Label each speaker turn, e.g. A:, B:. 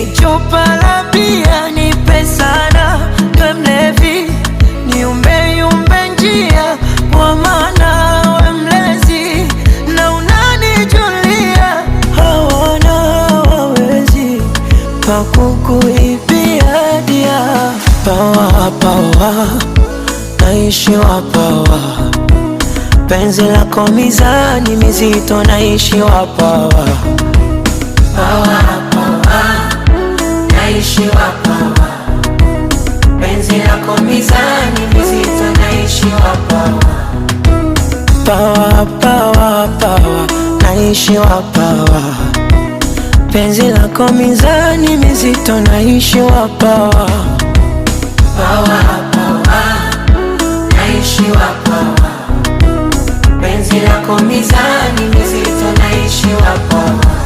A: Chupa la bia nipe sana, we mlevi niumbe yumbe njia, kwa maana we mlezi na unanijulia. Hawana wawezi pakukuibia dia. Pawa pawa naishi wapawa, penzi lako mizani mizito naishi wapawa. Pawa pawa naishi wapawa, penzi lako mizani mizito naishi wapawa. Pawa pawa pawa naishi wapawa, penzi lako mizani mizito naishi wapawa. Pawa pawa naishi wapawa, penzi lako mizani mizito naishi wapawa.